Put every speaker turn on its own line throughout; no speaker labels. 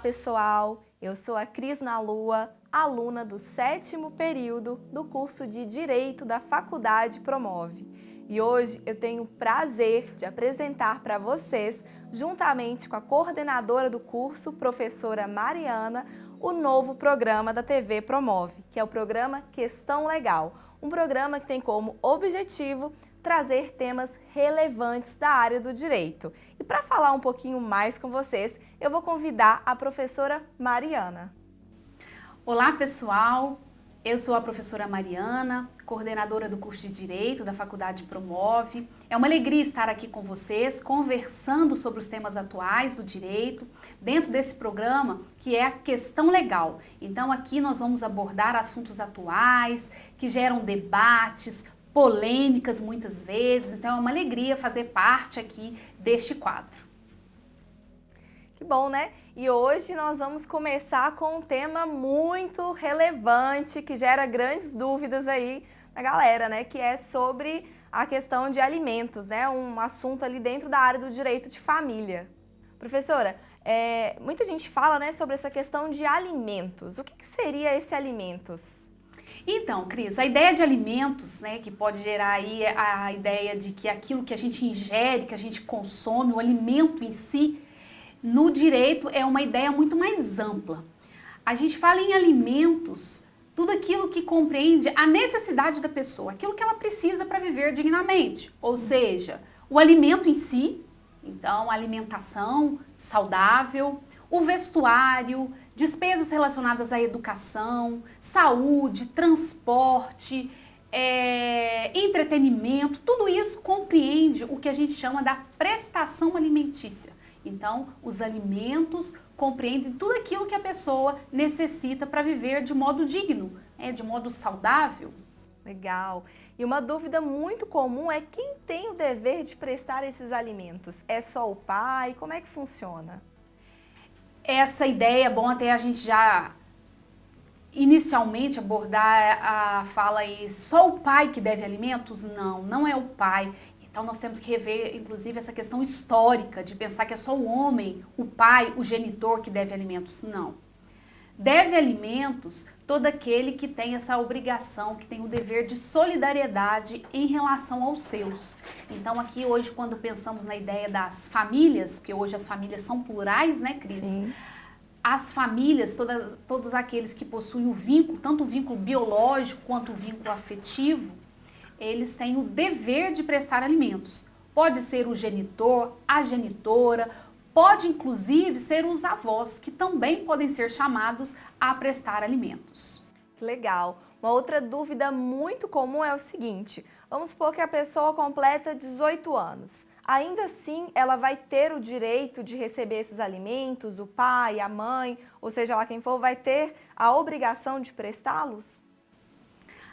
pessoal! Eu sou a Cris na Lua, aluna do 7º período do curso de Direito da Faculdade Promove. E hoje eu tenho o prazer de apresentar para vocês, juntamente com a coordenadora do curso, professora Mariana, o novo programa da TV Promove, que é o programa Questão Legal. Um programa que tem como objetivo trazer temas relevantes da área do direito. E para falar um pouquinho mais com vocês, eu vou convidar a professora Mariana.
Olá pessoal, eu sou a professora Mariana, coordenadora do curso de Direito da Faculdade Promove. É uma alegria estar aqui com vocês, conversando sobre os temas atuais do direito, dentro desse programa que é a Questão Legal. Então aqui nós vamos abordar assuntos atuais, que geram debates, polêmicas muitas vezes, então é uma alegria fazer parte aqui deste quadro.
Que bom, né? E hoje nós vamos começar com um tema muito relevante, que gera grandes dúvidas aí na galera, né? Que é sobre a questão de alimentos, né? Um assunto ali dentro da área do direito de família. Professora, muita gente fala, né, sobre essa questão de alimentos. O que seria esse alimentos?
Então, Cris, a ideia de alimentos, né, que pode gerar aí a ideia de que aquilo que a gente ingere, que a gente consome, o alimento em si, no direito é uma ideia muito mais ampla. A gente fala em alimentos, tudo aquilo que compreende a necessidade da pessoa, aquilo que ela precisa para viver dignamente, ou seja, o alimento em si, então a alimentação saudável, o vestuário, despesas relacionadas à educação, saúde, transporte, entretenimento, tudo isso compreende o que a gente chama da prestação alimentícia. Então, os alimentos compreendem tudo aquilo que a pessoa necessita para viver de modo digno, de modo saudável.
Legal. E uma dúvida muito comum é quem tem o dever de prestar esses alimentos? É só o pai? Como é que funciona?
Essa ideia é bom até a gente já inicialmente abordar a fala aí, só o pai que deve alimentos? Não, não é o pai. Então nós temos que rever, inclusive, essa questão histórica de pensar que é só o homem, o pai, o genitor que deve alimentos. Não. Deve alimentos todo aquele que tem essa obrigação, que tem o dever de solidariedade em relação aos seus. Então aqui hoje, quando pensamos na ideia das famílias, porque hoje as famílias são plurais, né, Cris?
Sim.
As famílias, todos aqueles que possuem o vínculo, tanto o vínculo biológico quanto o vínculo afetivo, eles têm o dever de prestar alimentos. Pode ser o genitor, a genitora, pode inclusive ser os avós, que também podem ser chamados a prestar alimentos.
Legal. Uma outra dúvida muito comum é o seguinte: vamos supor que a pessoa completa 18 anos. Ainda assim, ela vai ter o direito de receber esses alimentos, o pai, a mãe, ou seja lá quem for, vai ter a obrigação de prestá-los?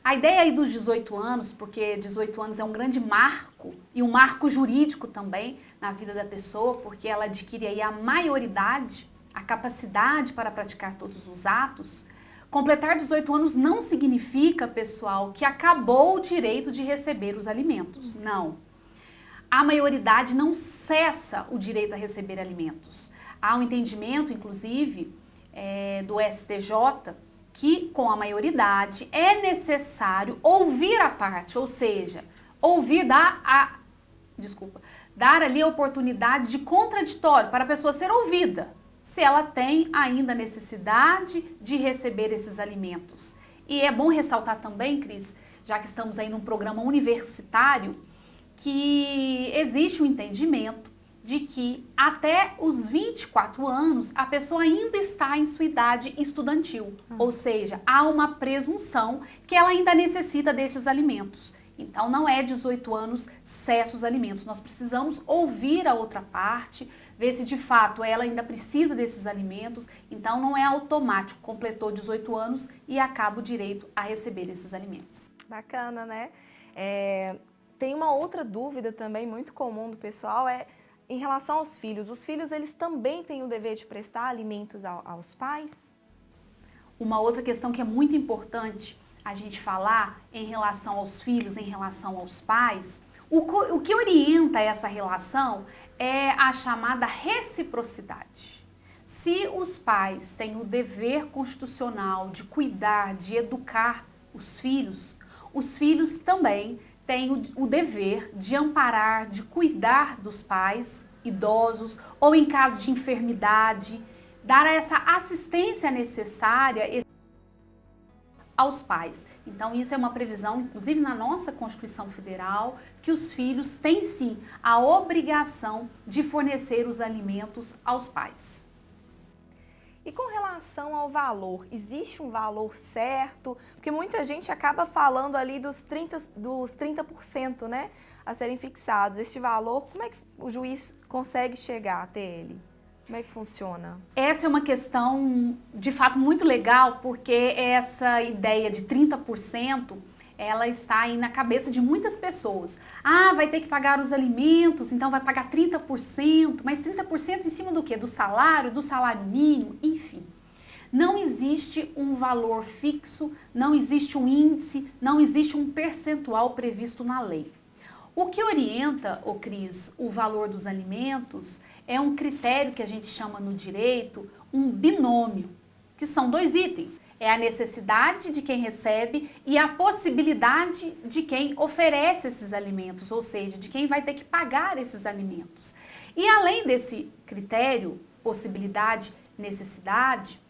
A ideia aí dos 18 anos, porque 18 anos é um grande marco, e um marco jurídico também na vida da pessoa, porque ela adquire aí a maioridade, a capacidade para praticar todos os atos. Completar 18 anos não significa, pessoal, que acabou o direito de receber os alimentos. Não. A maioridade não cessa o direito a receber alimentos. Há um entendimento, inclusive, do STJ, que com a maioridade é necessário ouvir a parte, ou seja, dar ali a oportunidade de contraditório para a pessoa ser ouvida, se ela tem ainda necessidade de receber esses alimentos. E é bom ressaltar também, Cris, já que estamos aí num programa universitário, que existe um entendimento de que até os 24 anos a pessoa ainda está em sua idade estudantil, ou seja, há uma presunção que ela ainda necessita destes alimentos. Então não é 18 anos cessa os alimentos, nós precisamos ouvir a outra parte, ver se de fato ela ainda precisa desses alimentos, então não é automático, completou 18 anos e acaba o direito a receber esses alimentos.
Bacana, né? Tem uma outra dúvida também muito comum do pessoal, em relação aos filhos. Os filhos, eles também têm o dever de prestar alimentos aos pais?
Uma outra questão que é muito importante a gente falar em relação aos filhos, em relação aos pais, o que orienta essa relação é a chamada reciprocidade. Se os pais têm o dever constitucional de cuidar, de educar os filhos também têm o dever de amparar, de cuidar dos pais idosos ou em caso de enfermidade, dar essa assistência necessária aos pais. Então isso é uma previsão, inclusive na nossa Constituição Federal, que os filhos têm sim a obrigação de fornecer os alimentos aos pais.
E com relação ao valor, existe um valor certo? Porque muita gente acaba falando ali dos 30%, né, a serem fixados. Este valor, como é que o juiz consegue chegar até ele? Como é que funciona?
Essa é uma questão, de fato, muito legal, porque essa ideia de 30%, ela está aí na cabeça de muitas pessoas. Ah, vai ter que pagar os alimentos, então vai pagar 30%, mas 30% em cima do quê? Do salário mínimo, enfim. Não existe um valor fixo, não existe um índice, não existe um percentual previsto na lei. O que orienta, Cris, o valor dos alimentos é um critério que a gente chama no direito um binômio, que são dois itens. É a necessidade de quem recebe e a possibilidade de quem oferece esses alimentos, ou seja, de quem vai ter que pagar esses alimentos. E além desse critério, possibilidade, necessidade,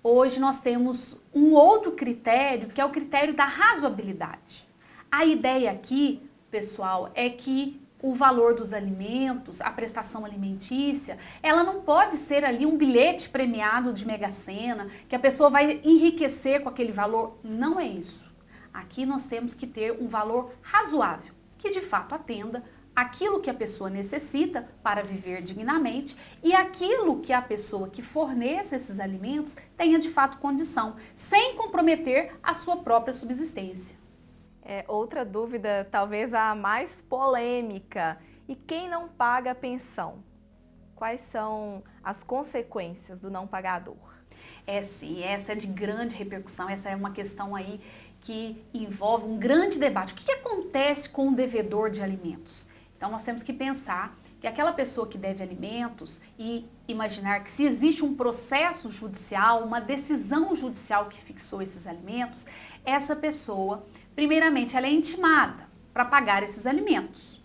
hoje nós temos um outro critério, que é o critério da razoabilidade. A ideia aqui, pessoal, é que o valor dos alimentos, a prestação alimentícia, ela não pode ser ali um bilhete premiado de Mega Sena, que a pessoa vai enriquecer com aquele valor. Não é isso. Aqui nós temos que ter um valor razoável, que de fato atenda aquilo que a pessoa necessita para viver dignamente e aquilo que a pessoa que fornece esses alimentos tenha de fato condição, sem comprometer a sua própria subsistência.
Outra dúvida, talvez a mais polêmica. E quem não paga a pensão? Quais são as consequências do não pagador?
Sim, essa é de grande repercussão, essa é uma questão aí que envolve um grande debate. O que acontece com o devedor de alimentos? Então nós temos que pensar que aquela pessoa que deve alimentos e imaginar que se existe um processo judicial, uma decisão judicial que fixou esses alimentos, essa pessoa, primeiramente, ela é intimada para pagar esses alimentos.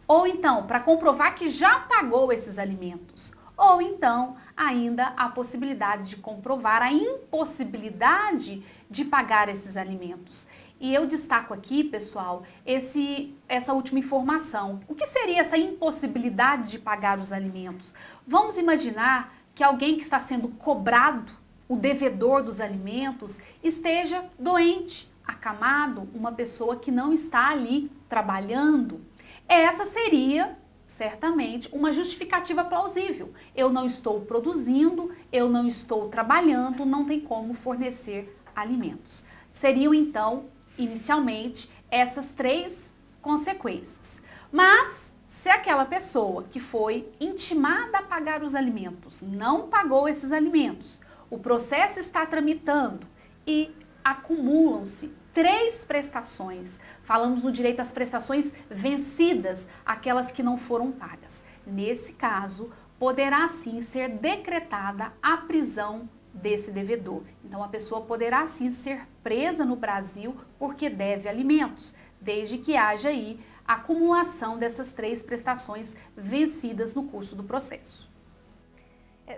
Ou então, para comprovar que já pagou esses alimentos. Ou então, ainda a possibilidade de comprovar a impossibilidade de pagar esses alimentos. E eu destaco aqui, pessoal, essa última informação. O que seria essa impossibilidade de pagar os alimentos? Vamos imaginar que alguém que está sendo cobrado, o devedor dos alimentos, esteja doente, acamado, uma pessoa que não está ali trabalhando. Essa seria, certamente, uma justificativa plausível. Eu não estou produzindo, eu não estou trabalhando, não tem como fornecer alimentos. Seriam, então, inicialmente, essas três consequências. Mas, se aquela pessoa que foi intimada a pagar os alimentos não pagou esses alimentos, o processo está tramitando e acumulam-se 3 prestações. Falamos no direito às prestações vencidas, aquelas que não foram pagas. Nesse caso, poderá sim ser decretada a prisão desse devedor. Então, a pessoa poderá sim ser presa no Brasil porque deve alimentos, desde que haja aí a acumulação dessas 3 prestações vencidas no curso do processo.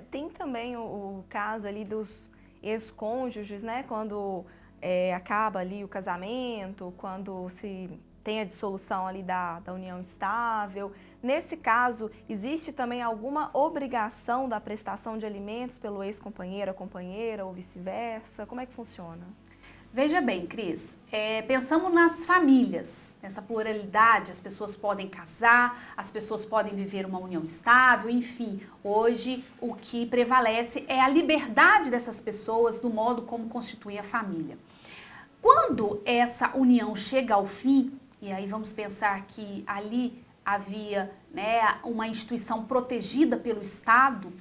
Tem também o caso ali dos ex-cônjuges, né? Quando acaba ali o casamento, quando se tem a dissolução ali da união estável. Nesse caso, existe também alguma obrigação da prestação de alimentos pelo ex-companheiro, a companheira ou vice-versa? Como é que funciona?
Veja bem, Cris, pensamos nas famílias, nessa pluralidade, as pessoas podem casar, as pessoas podem viver uma união estável, enfim, hoje o que prevalece é a liberdade dessas pessoas do modo como constitui a família. Quando essa união chega ao fim, e aí vamos pensar que ali havia, né, uma instituição protegida pelo Estado,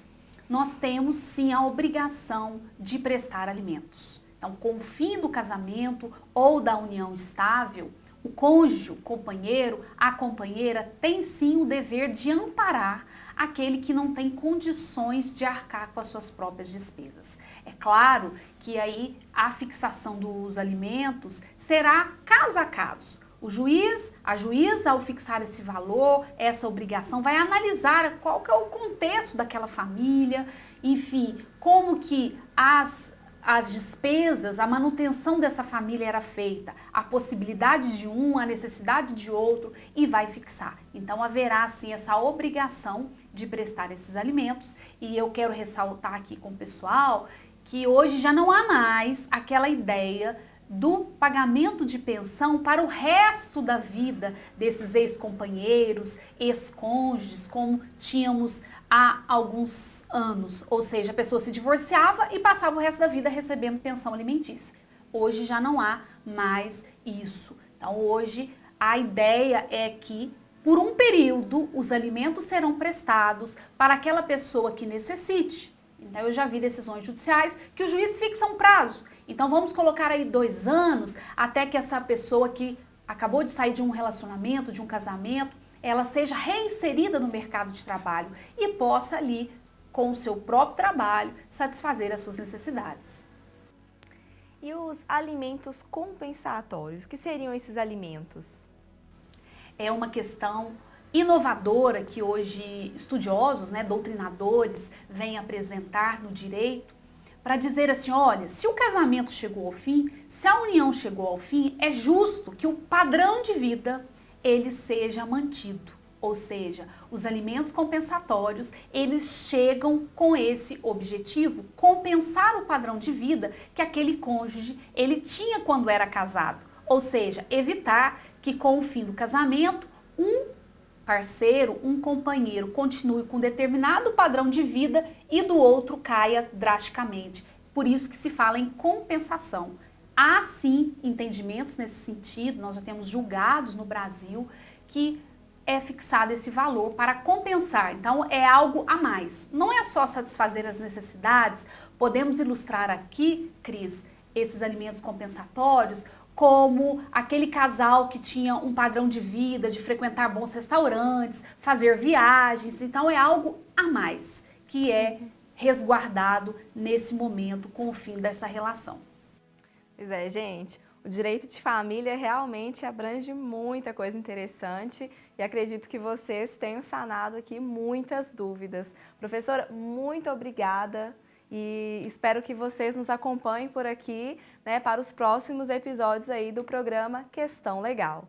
nós temos sim a obrigação de prestar alimentos. Então, com o fim do casamento ou da união estável, O cônjuge, o companheiro, a companheira tem sim o dever de amparar aquele que não tem condições de arcar com as suas próprias despesas. É claro que aí a fixação dos alimentos será caso a caso. O juiz, a juíza, ao fixar esse valor, essa obrigação, vai analisar qual que é o contexto daquela família, enfim, como que as despesas, a manutenção dessa família era feita, a possibilidade de um, a necessidade de outro, e vai fixar. Então haverá sim essa obrigação de prestar esses alimentos, e eu quero ressaltar aqui com o pessoal que hoje já não há mais aquela ideia do pagamento de pensão para o resto da vida desses ex-companheiros, ex-cônjuges, como tínhamos há alguns anos. Ou seja, a pessoa se divorciava e passava o resto da vida recebendo pensão alimentícia. Hoje já não há mais isso. Então hoje a ideia é que por um período os alimentos serão prestados para aquela pessoa que necessite. Então eu já vi decisões judiciais que o juiz fixa um prazo. Então vamos colocar aí 2 anos até que essa pessoa que acabou de sair de um relacionamento, de um casamento, ela seja reinserida no mercado de trabalho e possa ali, com o seu próprio trabalho, satisfazer as suas necessidades.
E os alimentos compensatórios, o que seriam esses alimentos?
É uma questão inovadora que hoje estudiosos, doutrinadores, vêm apresentar no direito, para dizer assim, olha, se o casamento chegou ao fim, se a união chegou ao fim, é justo que o padrão de vida ele seja mantido. Ou seja, os alimentos compensatórios, eles chegam com esse objetivo, compensar o padrão de vida que aquele cônjuge ele tinha quando era casado. Ou seja, evitar que com o fim do casamento, um parceiro, um companheiro continue com determinado padrão de vida e do outro caia drasticamente. Por isso que se fala em compensação. Há sim entendimentos nesse sentido, nós já temos julgados no Brasil que é fixado esse valor para compensar. Então é algo a mais. Não é só satisfazer as necessidades, podemos ilustrar aqui, Cris, esses alimentos compensatórios como aquele casal que tinha um padrão de vida, de frequentar bons restaurantes, fazer viagens. Então é algo a mais que é resguardado nesse momento com o fim dessa relação.
Pois é, gente, o direito de família realmente abrange muita coisa interessante e acredito que vocês tenham sanado aqui muitas dúvidas. Professora, muito obrigada. E espero que vocês nos acompanhem por aqui, para os próximos episódios aí do programa Questão Legal.